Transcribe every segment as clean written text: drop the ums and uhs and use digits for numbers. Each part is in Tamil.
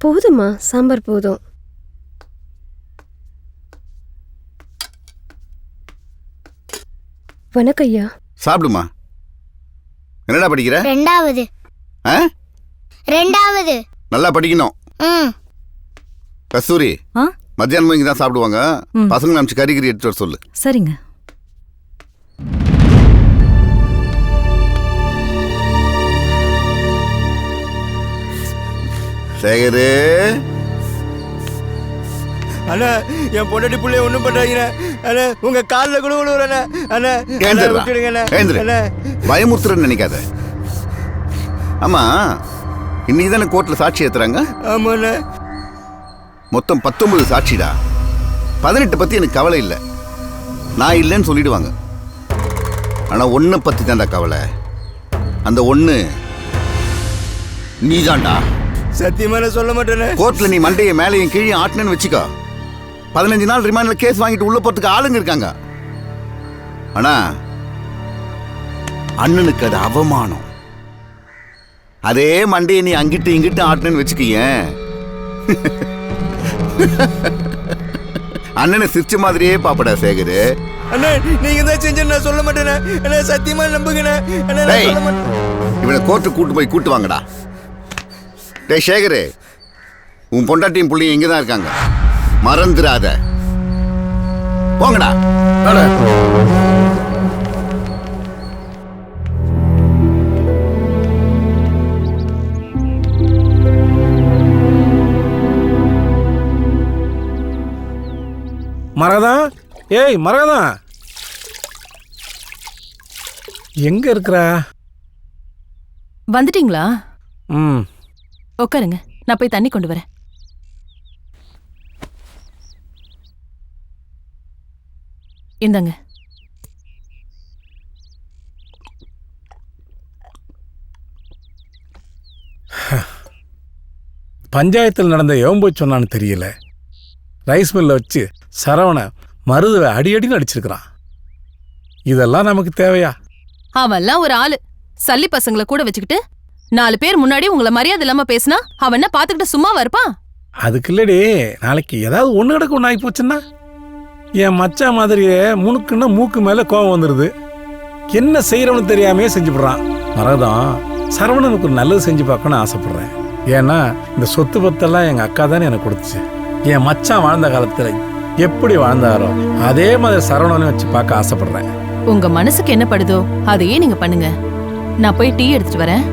போதுமா? சாம்பார் போதும். வணக்கம் ஐயா. சாப்பிடுமா. என்னடா படிக்கிற? ரெண்டாவது. நல்லா படிக்கணும். கஸ்தூரி, மத்தியானம் இங்கே தான் சாப்பிடுவாங்க. பசங்க நினச்சி கறிகறி எடுத்து வர சொல்லு. சரிங்க. சேகரு, அண்ணா என் பொண்டாட்டி பிள்ளைய ஒன்றும் பண்ணுறாங்க அண்ணா. உங்க காலில் கூட விழுவுறண்ணா. அண்ணா அண்ணா பயமுறுத்துறன்னு நினைக்காத. ஆமா, இன்னைக்கு தானே கோர்ட்டில் சாட்சி ஏற்றுறாங்க? ஆமாண்ணா. மொத்தம் 19 சாட்சிடா. 18 பற்றி எனக்கு கவலை இல்லை, நான் இல்லைன்னு சொல்லிடுவாங்க. ஆனால் 1 பற்றி தான்டா கவலை. அந்த 1 நீதான்டா. சத்தியமா நான் சொல்ல மாட்டேனே. கோர்ட்டில் நீ மண்டையை மேலேயும் கீழே ஆட்டினு வச்சுக்கோ, 15 நாள் ரிமாண்டில் கேஸ் வாங்கிட்டு உள்ள போறதுக்கு ஆளுங்க இருக்காங்க. ஆனா அண்ணனுக்கு அது அவமானம். அதே மண்டையை நீ அங்கிட்டு இங்கிட்டு ஆட்டினு வச்சுக்கேன், அண்ணனை சிரிச்ச மாதிரியே பாப்படா சேகரு. அண்ணா நீங்க தான் செஞ்ச, நான் சொல்ல மாட்டேனே. அண்ணா சத்தியமா நம்புங்கண்ணே. அண்ணா நான் சொல்ல மாட்டேன். இவனை கோர்ட்டு கூட்டு போய் கூட்டு வாங்கடா. டேய் சேகரு, உன் பொண்டாட்டியும் புள்ளியும் இங்கே தான் இருக்காங்க, மறந்துடாத. போங்கடா. மரகதம், ஏய் மரகதம், எங்க இருக்கிற? வந்துட்டீங்களா? உட்காருங்க, நான் போய் தண்ணி கொண்டு வரேன். இந்தாங்க. பஞ்சாயத்தில் நடந்த எவன் போய் சொன்னான்னு தெரியல. ரைஸ் மில்ல வச்சு சரவண மருதுவை அடிக்கடி அடிச்சிருக்கிறான். இதெல்லாம் நமக்கு தேவையா? அவன்லாம் ஒரு ஆளு. சல்லி பசங்களை கூட வச்சுக்கிட்டு 4 பேர் முன்னாடி உங்களை மரியாதை இல்லாம பேசினா அவன் என்ன பாத்துக்கிட்டு சும்மா இருப்பான்? அதுக்கு இல்லடி, நாளைக்கு ஏதாவது ஒண்ணு கிடக்கு ஒண்ணு ஆகி போச்சுன்னா என் மச்சா மாதிரியே முனுக்குன்னா மூக்கு மேல கோபம் வந்துருது. என்ன செய்யறவனு தெரியாமே செஞ்சுப்படுறான். மரகதம், சரவணனுக்கு ஒரு நல்லது செஞ்சு பார்க்கணும்னு ஆசைப்படுறேன். ஏன்னா இந்த சொத்து பத்தெல்லாம் எங்க அக்கா தானே எனக்கு கொடுத்துச்சு. என் மச்சான் வாழ்ந்த காலத்துல எப்படி வாழ்ந்தாரோ அதே மாதிரி சரவணனையும் வச்சு பார்க்க ஆசைப்படுறேன். உங்க மனசுக்கு என்ன படுதோ அதையே நீங்க பண்ணுங்க. நான் போய் டீ எடுத்துட்டு வரேன்.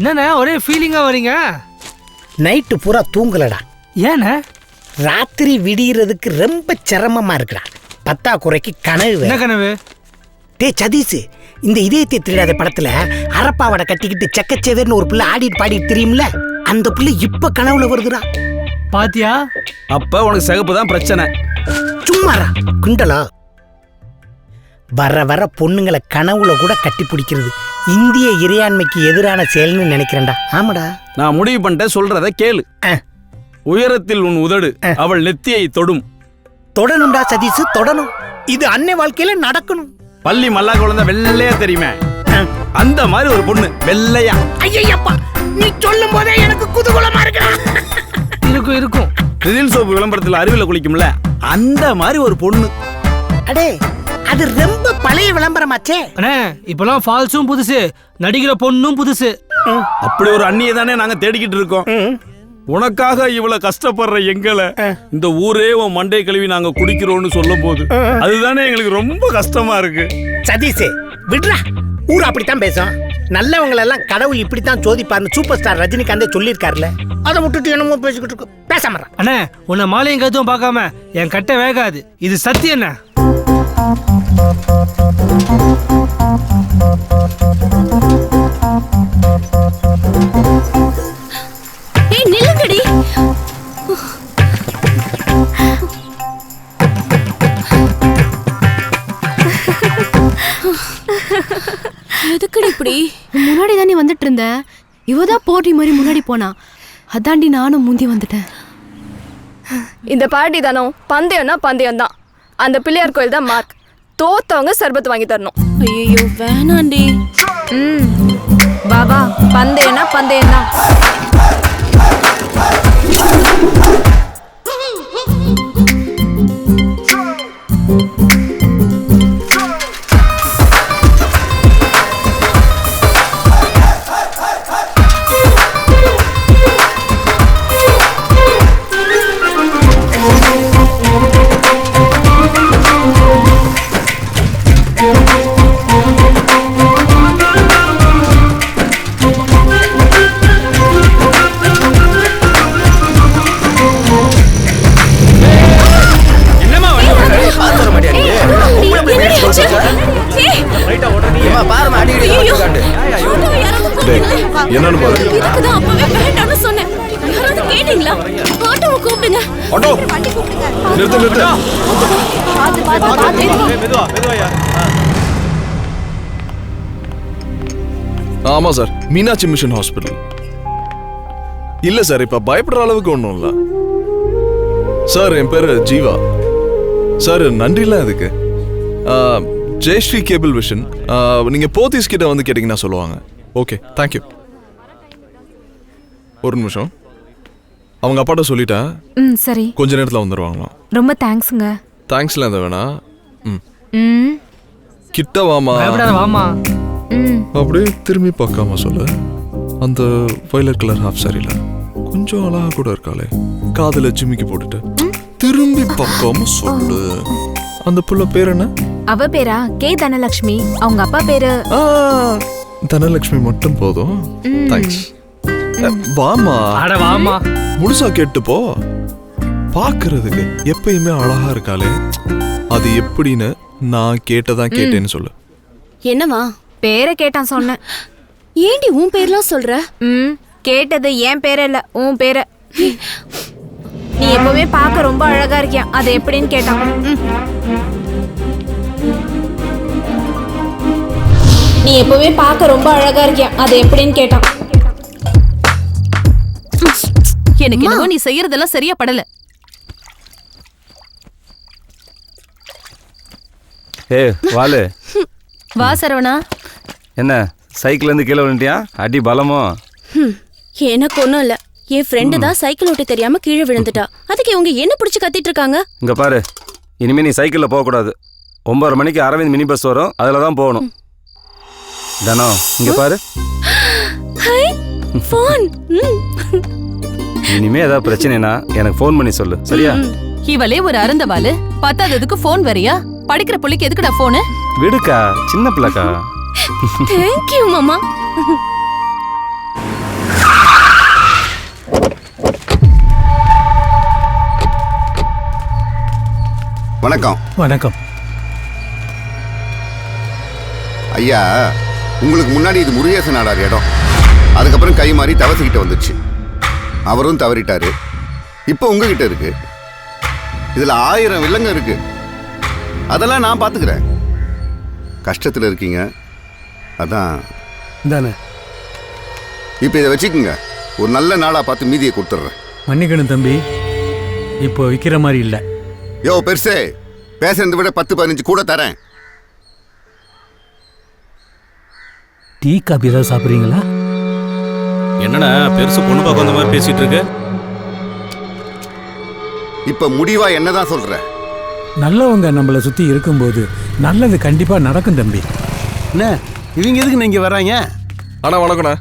என்னண்ணே ஒரே ஃபீலிங்கா வரீங்க? நைட்டு பூரா தூங்கலடா. ஏண்ணே? ராத்திரி விடியறதுக்கு ரொம்ப சிரமமா இருக்குடா. பத்தாக்குறைக்கு கனவு. என்ன கனவு? டே சதீஷ், இந்த இதயத்தை திருடாத படத்துல அரப்பாவடை கட்டிக்கிட்டு செக்கச்சேவேர்னு ஒரு பிள்ளை ஆடிட்டு பாடிட்டு தெரியும்ல, அந்த பிள்ளை இப்ப கனவுல வருதுடா. பாத்தியா? அப்ப உனக்கு சிகப்பு தான் பிரச்சனை. சும்மாரா குண்டலா. வர வர பொண்ணுங்களை கனவுல கூட கட்டி பிடிக்கிறது இந்திய இறையாண்மைக்கு எதிரான செயல்னு நினைக்கிறேன்டா. ஆமாடா, நான் முடிவு பண்ணிட்டேன், சொல்றத கேளு. உயரத்தில் உன் உதடு அவள் நெத்தியை தொடும். தொடணும்டா சதீஷ், தொடணும். இது அன்னை வாழ்க்கையில நடக்கணும். பள்ளி மல்லா குழந்தை வெள்ளையா தெரியுமே, அந்த மாதிரி ஒரு பொண்ணு வெள்ளையா. ஐயப்பா, நீ சொல்லும் போதே எனக்கு குதூகலமா இருக்குடா. இருக்கும் இருக்கும். ரிதில் சோப்பு விளம்பரத்துல அருவில குளிக்கும்ல, அந்த மாதிரி ஒரு பொண்ணு. அடே, அது ரொம்ப பழைய விளம்பரமாச்சே. அண்ணே இப்பெல்லாம் ஃபால்ஸும் புதுசு, நடிக்கிற பொண்ணும் புதுசு. அப்படி ஒரு அண்ணியை தானே நாங்க தேடிக்கிட்டு இருக்கோம். உனக்காக இவ்வளவு கஷ்டப்படுற எங்களை இந்த ஊரே உன் மண்டை கழுவி நாங்க குடிக்கிறோம்னு சொல்லும் போது அதுதானே எங்களுக்கு ரொம்ப கஷ்டமா இருக்கு. சதீஷ் விட்ரா, ஊர் அப்படித்தான் பேசும். நல்லவங்களை எல்லாம் கடவுள் இப்படித்தான் சோதிப்பாருன்னு சூப்பர் ஸ்டார் ரஜினிகாந்தே சொல்லியிருக்காருல. அதை விட்டுட்டு என்னமோ பேசிக்கிட்டு இருக்கு. பேசாம அண்ணே, உன்னை மாலையும் கருத்தும் பார்க்காம என் கட்டை வேகாது. இது சத்தியம் என்ன? நில்லுங்கடி. எதுக்குடி இப்படி? முன்னாடி தானே வந்துட்டு இருந்த, இவதான் போட்டி மாதிரி முன்னாடி போனா, அதாண்டி நானும் முந்தி வந்துட்டேன். இந்த பாட்டி தானோ, பந்தயம்னா பந்தயம் தான். அந்த பிள்ளையார் கோயில் தான் மார்க். தோத்தவங்க சர்பத் வாங்கி தரணும். ஐயோ வேணாண்டி. பாபா பந்தயம்னா பந்தயம் தான். என்னன்னு பாரு. இதுக்குதான் அப்பவே வேண்டாம்னு சொன்னேன். யாராவது கேட்டீங்களா? ஆட்டோவை கூப்பிடுங்க. ஆட்டோ நிறுத்து நிறுத்து. ஆமா சார், மீனாட்சி மிஷன் ஹாஸ்பிட்டல். இல்ல சார், இப்ப பயப்படுற அளவுக்கு ஒன்றும் இல்ல சார். என் பேரு ஜீவா சார். நன்றிலாம் அதுக்கு. Jayashree cable vision. நீங்க போத்தீஸ் கிட்ட வந்து கேட்டீங்கன்னா சொல்லுவாங்க. Okay, thank you. ஒரு நிமிஷம், அவங்க அப்பாட்ட சொல்லிட்டேன். சரி, கொஞ்ச நேரத்தில் வந்துடுவாங்களாம். ரொம்ப தேங்க்ஸுங்க. தேங்க்ஸ்லாம் எந்த வேணா. கிட்ட வாமா. வாமா. அப்படியே திரும்பி பார்க்காம சொல்லு. அந்த வயலட் கலர் ஹாஃப் சாரில கொஞ்சம் அழகா கூட இருக்காளே, காதுல ஜிமிக்கி போட்டுட்டு திரும்பி பார்க்காம சொல்லு. அந்த புள்ள பேர் என்ன? அவ பேரா கே தனலட்சுமி. அவங்க அப்பா பேரு தனலட்சுமி மட்டும் போதும். தேங்க்ஸ். வாமா. அட வாமா. முழுசா கேட்டு போ. பாக்குறதுக்கு எப்பயுமே அழகா இருக்காளே, அது எப்படின்னு நான் கேட்டதான் கேட்டேன்னு சொல்லு. என்னவா? பேரை கேட்டான் சொன்னேன். ஏண்டி உன் பேர்லாம் சொல்ற? கேட்டது என் பேர இல்ல, உன் பேர. நீ எப்பவுமே பார்க்க ரொம்ப அழகா இருக்கியா, அது எப்படின்னு கேட்டான். நீ எப்பவுமே பார்க்க ரொம்ப அழகா இருக்கியா, அது எப்படின்னு கேட்டான். எனக்கு என்னவோ நீ செய்யறதெல்லாம் சரியா படல. வாலு. வா சரவணா. என்ன சைக்கிள் இருந்து கீழே விழுந்தியா? அடி பலமோ? எனக்கு ஒண்ணும் இல்ல. என் ஃப்ரெண்டு தான் சைக்கிள் ஓட்ட தெரியாம கீழே விழுந்துட்டா. அதுக்கு இவங்க என்ன பிடிச்சு கத்திட்டு இருக்காங்க? இங்க பாரு, இனிமே நீ சைக்கிள்ல போக கூடாது. 9:30 மணிக்கு அரவிந்த் மினி பஸ் வரும், அதுல தான் போகணும். தனோ இங்க பாரு. இனிமே ஏதாவது பிரச்சனைனா எனக்கு ஃபோன் பண்ணி சொல்லு, சரியா? இவளே ஒரு அருந்தவாளு, பத்தாததுக்கு போன் வரியா? படிக்கிற புள்ளைக்கு எதுக்குடா போனு? விடுக்கா, சின்ன பிள்ளைக்கா. தேங்க் யூ மாமா. வணக்கம். வணக்கம் ஐயா, உங்களுக்கு முன்னாடி இது முருகேசன் நாடார் இடம். அதுக்கப்புறம் கை மாறி தவசிக்கிட்ட வந்துச்சு. அவரும் தவறிட்டாரு. இப்போ உங்ககிட்ட இருக்கு. இதில் 1000 வில்லங்க இருக்கு. அதெல்லாம் நான் பார்த்துக்கிறேன். கஷ்டத்தில் இருக்கீங்க, அதான் தானே. இப்போ இதை வச்சுக்கோங்க. ஒரு நல்ல நாளாக பார்த்து மீதியை கொடுத்துட்றேன். மன்னிக்கணும் தம்பி, இப்போ விற்கிற மாதிரி இல்லை. யோ பெருசே, பேசுறதை விட 10-15 கூட தரேன். டீ காபி ஏதாவது சாப்பிட்றீங்களா? என்னடா பெருசு பொண்ணு பார்க்க வந்த மாதிரி பேசிட்டு இருக்கு? இப்போ முடிவா என்னதான் சொல்ற? நல்லவங்க நம்மளை சுற்றி இருக்கும்போது நல்லது கண்டிப்பாக நடக்கும் தம்பி. என்ன இவங்க எதுக்கு நீங்க வர்றாங்க? அண்ணா வணக்கண்ணா.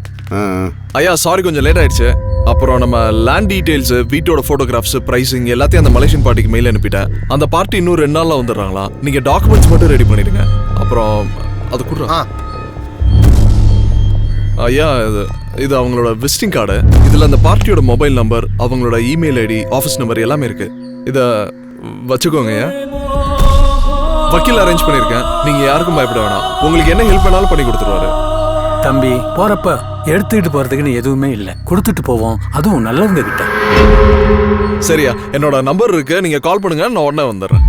ஐயா சாரி, கொஞ்சம் லேட் ஆயிடுச்சு. அப்புறம் நம்ம லேண்ட் டீடைல்ஸ், வீட்டோட போட்டோகிராஃப்ஸ், பிரைசிங் எல்லாத்தையும் அந்த மலேசியன் பார்ட்டிக்கு மெயில் அனுப்பிட்டேன். அந்த பார்ட்டி இன்னும் 2 நாள்ல வந்துடுறாங்களா. நீங்க டாக்குமெண்ட்ஸ் மட்டும் ரெடி பண்ணிடுங்க. அப்புறம் அது கூட ஐயா, இது அவங்களோட விசிட்டிங் கார்டு. இதுல அந்த பார்ட்டியோட மொபைல் நம்பர், அவங்களோட இமெயில் ஐடி, ஆஃபீஸ் நம்பர் எல்லாமே இருக்கு. இத வச்சுக்கோங்க ஐயா. வக்கீல் அரேஞ்ச் பண்ணிருக்கேன். நீங்க யாருக்கும் பயப்பட வேணாம். உங்களுக்கு என்ன ஹெல்ப் வேணாலும் பண்ணி கொடுத்துருவாரு. தம்பி, போறப்ப எடுத்துக்கிட்டு போறதுக்குன்னு எதுவுமே இல்லை, கொடுத்துட்டு போவோம். அதுவும் நல்லவங்க கிட்ட. சரியா, என்னோட நம்பர் இருக்கு, நீங்க கால் பண்ணுங்க, நான் உடனே வந்துடுறேன்.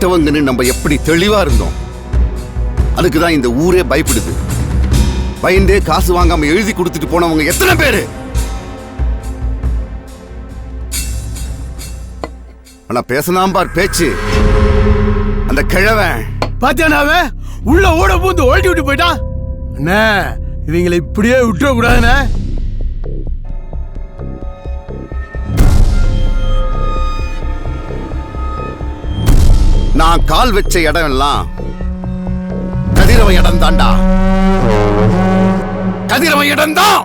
கெட்டவங்கன்னு நம்ம எப்படி தெளிவா இருந்தோம். அதுக்கு தான் இந்த ஊரே பயப்படுது. பயந்தே காசு வாங்காம எழுதி கொடுத்துட்டு போனவங்க எத்தனை பேரு? ஆனா பேசலாம் பார் பேச்சு. அந்த கிழவன் பாத்தியானாவே உள்ள ஓட பூந்து ஓட்டி விட்டு போயிட்டான். அண்ணே இவங்களை இப்படியே விட்டுற கூடாதுண்ணே. நான் கால் வச்ச இடம் எல்லாம் கதிரவன் இடம் தாண்டா. கதிரவன் இடம் தான்.